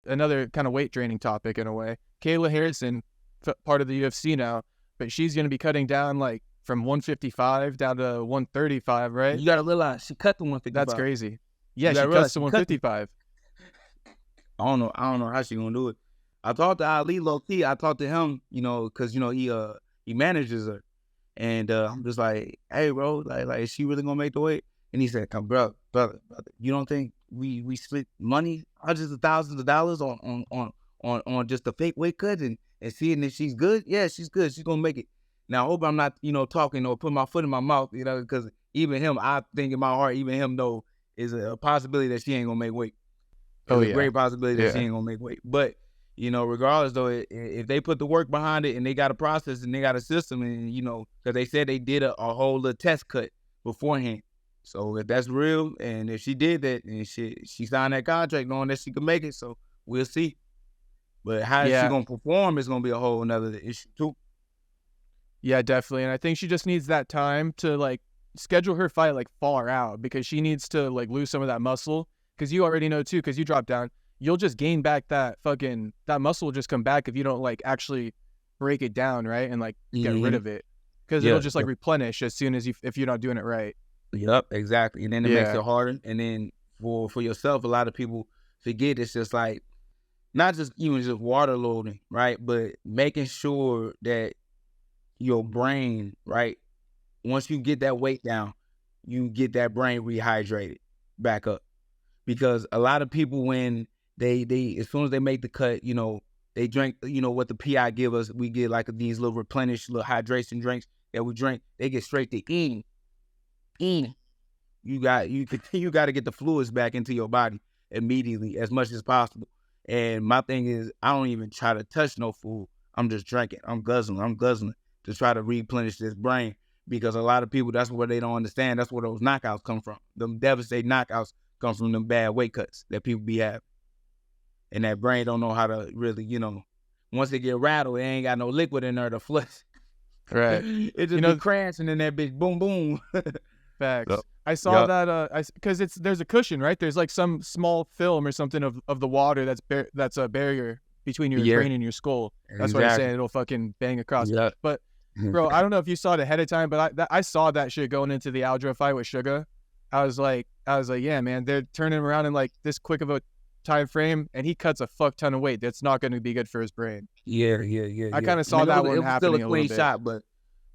another kind of weight training topic in a way. Kayla Harrison, part of the UFC now, but she's going to be cutting down like from 155 down to 135, right? You got to realize she cut to 155. That's crazy. Yeah, she cuts to 155. I don't know how she gonna do it. I talked to Ali low key. I talked to him, because he manages her, and I'm just like, hey, bro, like is she really gonna make the weight? And he said, come, brother, you don't think we split money, hundreds of thousands of dollars on just a fake weight cut and seeing if she's good? Yeah, she's good. She's gonna make it. Now I hope I'm not, talking or putting my foot in my mouth, because even him, I think in my heart, even him though, is a possibility that she ain't gonna make weight. There's a great possibility that she ain't gonna make weight. But regardless though, if they put the work behind it and they got a process and they got a system, and because they said they did a whole little test cut beforehand. So if that's real, and if she did that, and she signed that contract knowing that she could make it, so we'll see. But how is she gonna perform is gonna be a whole another issue too. Yeah, definitely. And I think she just needs that time to like schedule her fight like far out, because she needs to like lose some of that muscle. Because you already know too, because you drop down, you'll just gain back that muscle will just come back if you don't like actually break it down, right? And like get rid of it, because it'll just like replenish as soon as if you're not doing it right. Yep, exactly. And then it makes it harder. And then for yourself, a lot of people forget it's just like not just even just water loading, right? But making sure that your brain, right, once you get that weight down, you get that brain rehydrated back up. Because a lot of people, when they as soon as they make the cut, they drink, what the PI give us, we get like these little replenished little hydration drinks that we drink. They get straight to eating. You got to get the fluids back into your body immediately as much as possible. And my thing is, I don't even try to touch no food. I'm just drinking. I'm guzzling to try to replenish this brain, because a lot of people, that's what they don't understand. That's where those knockouts come from. Them devastating knockouts come from them bad weight cuts that people be having. And that brain don't know how to really, once they get rattled, they ain't got no liquid in there to flush. Right. It just be crashing in that bitch. Boom, boom. Facts. Yep. I saw that because there's a cushion, right? There's like some small film or something of the water that's a barrier between your brain and your skull. That's what I'm saying. It'll fucking bang across. Yep. But bro, I don't know if you saw it ahead of time, but I saw that shit going into the Aldra fight with Sugar. I was like, yeah, man, they're turning him around in like this quick of a time frame, and he cuts a fuck ton of weight. That's not going to be good for his brain. Yeah. I kind of saw that one happening still a clean shot, but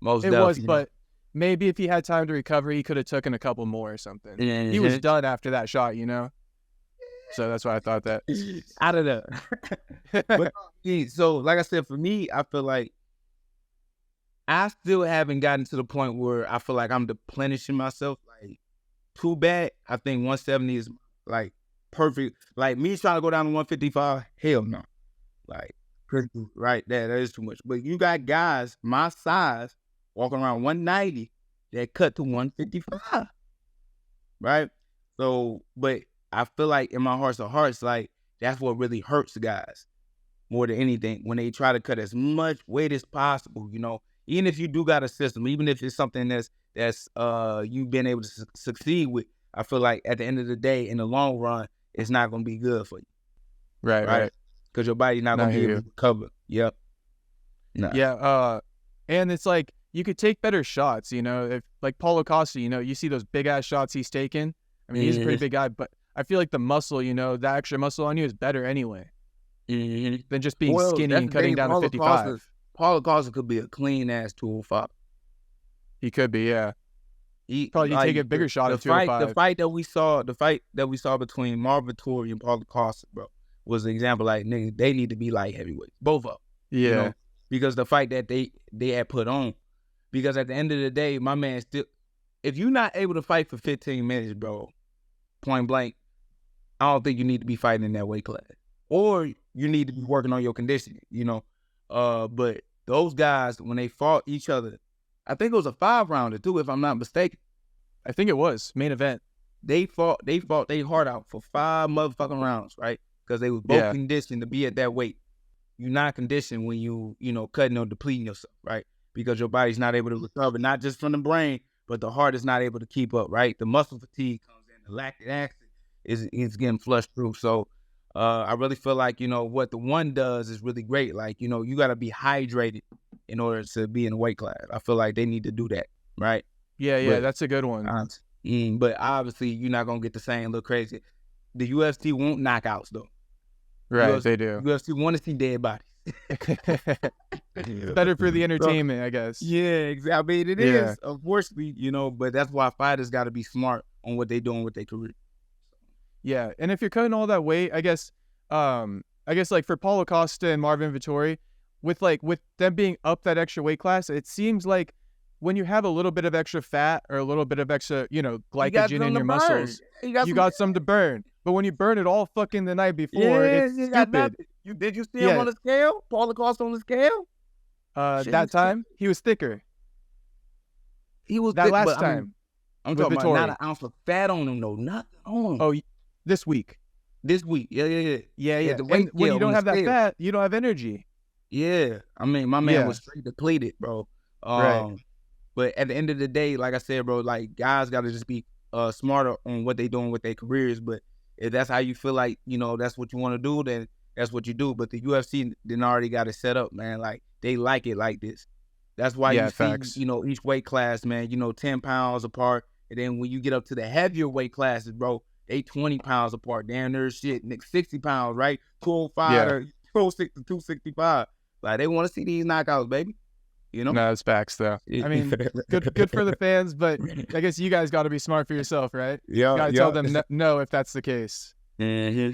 but maybe if he had time to recover, he could have taken a couple more or something. Mm-hmm. He was done after that shot, So that's why I thought that. Out of there. But, so, like I said, for me, I feel like I still haven't gotten to the point where I feel like I'm replenishing myself like too bad. I think 170 is like perfect. Like me trying to go down to 155, hell no. Like, right, that is too much. But you got guys my size walking around 190 that cut to 155, right? So, but I feel like in my heart of hearts, like that's what really hurts the guys more than anything, when they try to cut as much weight as possible, even if you do got a system, even if it's something that's you've been able to succeed with. I feel like at the end of the day, in the long run, it's not going to be good for you. Right. Because your body's not going to be able to recover. Yep. Nah. Yeah. And it's like, you could take better shots, if like Paulo Costa, you see those big ass shots he's taken. I mean, he's a pretty big guy, but I feel like the muscle, the extra muscle on you is better anyway than just being skinny and cutting down to 55. Paulo Costa could be a clean ass 205. He could be, yeah. Probably take a bigger shot at 205. The fight that we saw between Marvin Vettori and Paulo Costa, bro, was an example. Like, nigga, they need to be light heavyweights, both of them. Yeah. Because the fight that they had put on. Because at the end of the day, my man still, if you're not able to fight for 15 minutes, bro, point blank, I don't think you need to be fighting in that weight class. Or you need to be working on your conditioning, But those guys, when they fought each other, I think it was a 5-rounder too, if I'm not mistaken. I think it was main event. They fought their heart out for 5 motherfucking rounds, right? Because they was both conditioned to be at that weight. You're not conditioned when you cutting or depleting yourself, right? Because your body's not able to recover, not just from the brain, but the heart is not able to keep up, right? The muscle fatigue comes in, the lactic acid is getting flushed through. So I really feel like, you know, what the one does is really great. Like, you know, you got to be hydrated in order to be in a weight class. I feel like they need to do that, right? Yeah, that's a good one. But obviously, you're not going to get the same little crazy. The UFC won't knockouts, though. Right, they do. UFC want to see dead bodies. Better for the entertainment, I guess. Yeah, exactly. I mean, it is, unfortunately, you know, but that's why fighters got to be smart on what they're doing with their career. Yeah, and if you're cutting all that weight, I guess like for Paulo Costa and Marvin Vettori, with them being up that extra weight class, it seems like when you have a little bit of extra fat or a little bit of extra, you know, glycogen in your muscles, you got some to burn. But when you burn it all fucking the night before, it's stupid. Did you see him on the scale? Paulo Costa on the scale? That time he was thicker. He was that last time. I'm talking about not an ounce of fat on him, though. Nothing on him. Oh, this week. Yeah. And when you don't have that fat, you don't have energy. Yeah, I mean, my man was straight depleted, bro. Right. But at the end of the day, like I said, bro, like guys got to just be smarter on what they doing with their careers. But if that's how you feel like, you know, that's what you want to do, then that's what you do. But the UFC then already got it set up, man. Like they like it like this. That's why you see, you know, each weight class, man, you know, 10 pounds apart. And then when you get up to the heavier weight classes, bro, they 20 pounds apart. Damn, there's shit, 60 pounds, right? 205 or 206 to 265. Like, they want to see these knockouts, baby. You know? No, it's facts, though. I mean, good for the fans, but I guess you guys got to be smart for yourself, right? Yeah. You got to tell them no if that's the case. Mm-hmm.